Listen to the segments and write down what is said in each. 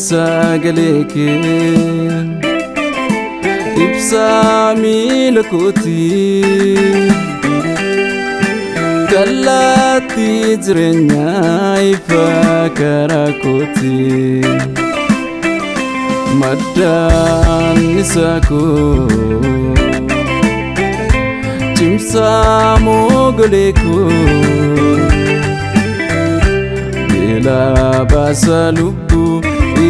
sagalee kee ibsaa miila kootii kallattii jireenyaa ifa karaa kootii maddaan isaa koo cimsaa moogolee koo beela baasa lubbuu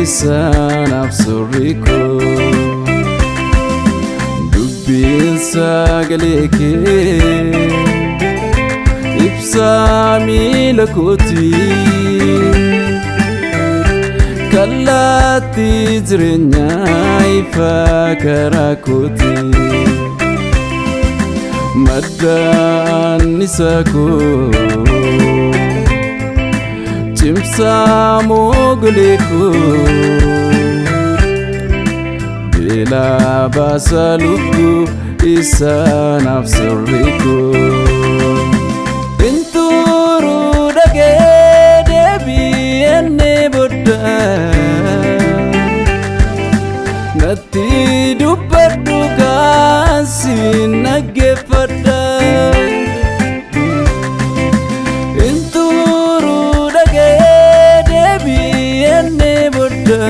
isaanaaf sorri koo dubbiin sagalee kee ibsaa miila kootii kallattii jireenyaa ifa karaa kootii maddaan isaa koo cimsaa moogolee koo beela baasa lubbuu isaanaaf sorri koo inturuu dhagee deebi'ennee booda natti dubbadhu kaasiin dhaggeeffadha inturuu dhagee deebi'ennee booda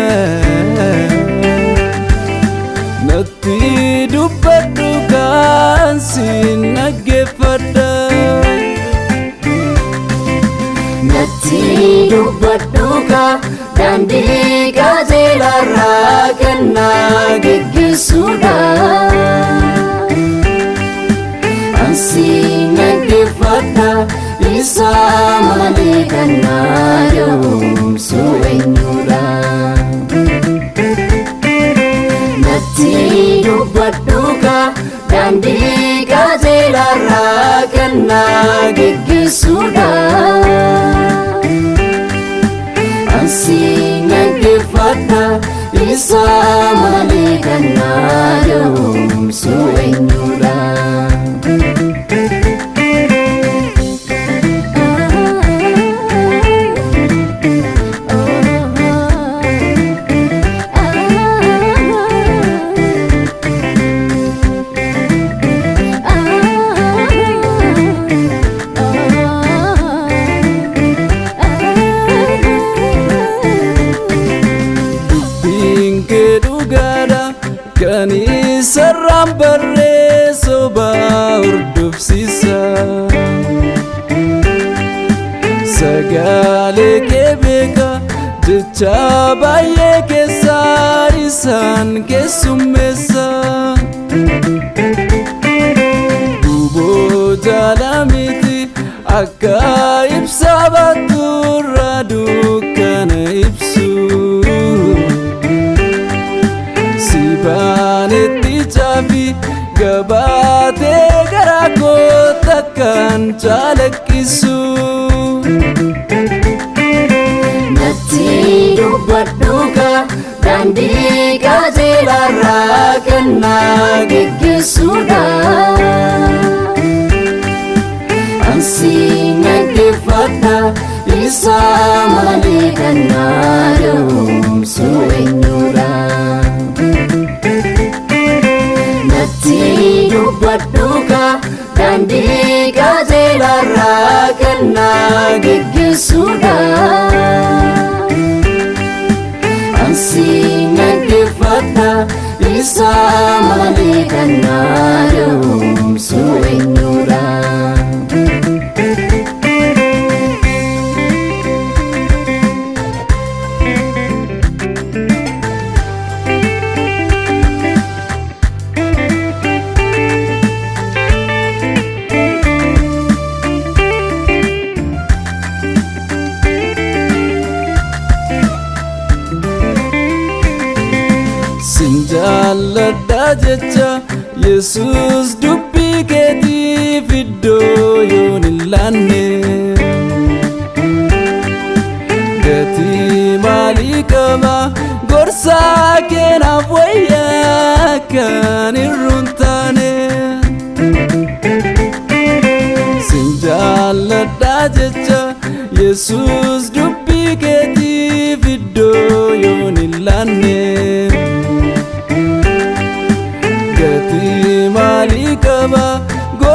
natti dubbadhu kaasiin dhaggeeffadha natti dubbadhu daandii qajeelaarraa kennaa geggeessuudha ansiin dhaggeeffadha isaa malee kannaa yoomsu eenyudha natti dubbadhu daandii qajeelaarraa kennaa geggeessuudha ansiin dhaggeeffadha isaa malee kannaa yoomsu eenyudha kan isarraan barreessoo hordofsiisa sagalee kee beeka jecha baay'ee keessaa isaan keessummeessa guboo jaalamiti akka ibsaa baatturraa dukkana ibsu Sibanetti chaafi gabaatee garaa koo takkaan chalaqqisu natti dubbadhu daandii qajeelaarraa kennaa geggeessuudha ansiin dhaggeeffadha isaa malee kannaa yoomsu eenyudha natti dubbadhu daandii qajeelaarraa kennaa geggeessuudha ansiin dhaggeeffadha isaa malee kannaa yoomsu eenyudha Sinjaaladha jecha Yesuus dubbii keetiif iddoo yoon hin laanne gatii maalii qaba gorsaa keenaaf wayyaa kan irruun taane Sinjaaladha jecha Yesuus dubbii keetiif iddoo yoon hin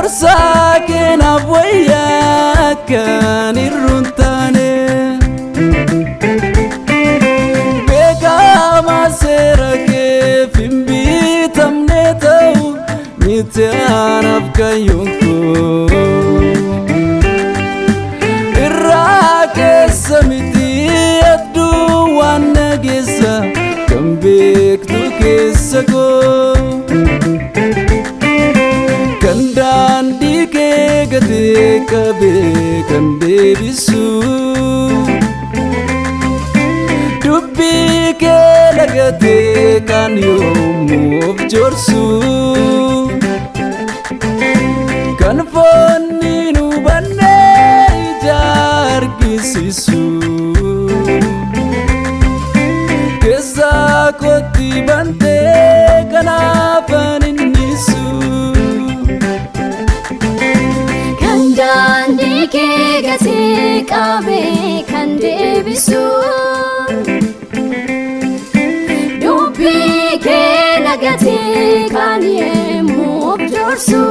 gorsaa keenaaf wayyaa kan irruun taane beekamaa seera keef hin bitamne ta'u miti anaaf kayyoon koo irraa keessa miti adduu waan nageessa kan beektu keessa koo kan daandii kee gatee qabee kan deebisu dubbii kee lagatee kan yoomuu of joorsu kan foonni nu bannee ija argisiisu keessaa kootti bantee kanaafan innisu kan daandii kee gatee qabee kan deebisu dubbii kee lagatee kan yoomuu of joorsu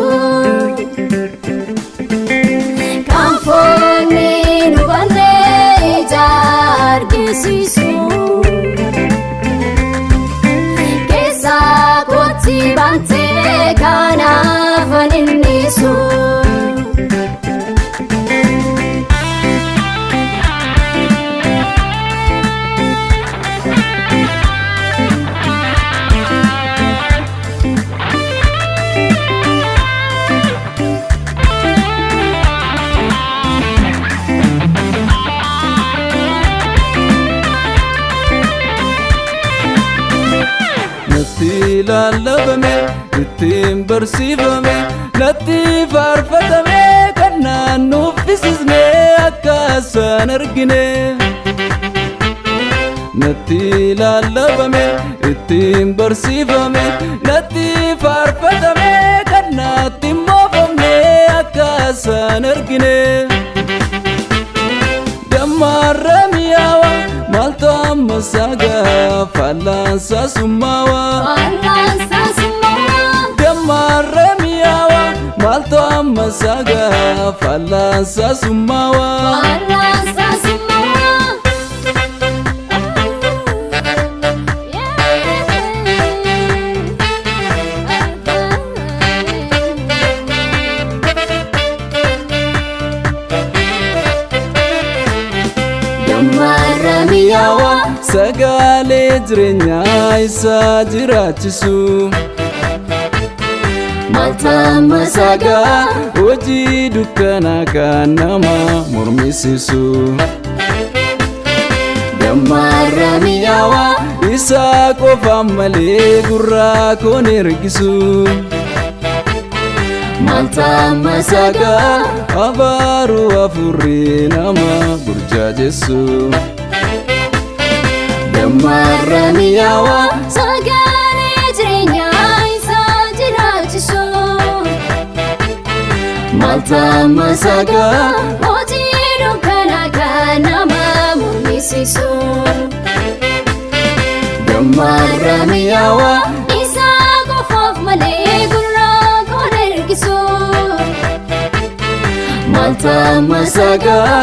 kan foonni nu bannee ija argisiisu keessaa kootti bantee kanaafan innisu natti lallabame ittiin barsiifame natti faarfatame kan naannuuf fisisne akkasaan argine natti lallabame ittiin barsiifame natti faarfatame kan naatti moofamne akkasaan argine dammarra mi'aawa maaltu amma saagaa fal'aansaa summaawa dammarra mi'aawa maaltu amma saagaa fal'aansaa summaawa mi'aawa sagalee jireenyaa isaa jiraachisu maltamma sagaa hojii dukkanaa kan nama mormisiisu dammarra mi'aawa isaa qofaan malee gurraa koon ergisu maltamma sagaa abaaruu afurri nama burjaajessu dammarra mi'aawa sagalee jireenyaa isaa jiraachisu maltamma sagaa hojii dukkanaa kan nama mormisiisu dammarra mi'aawa isaa qofaaf malee gurraa koon ergisu maltamma sagaa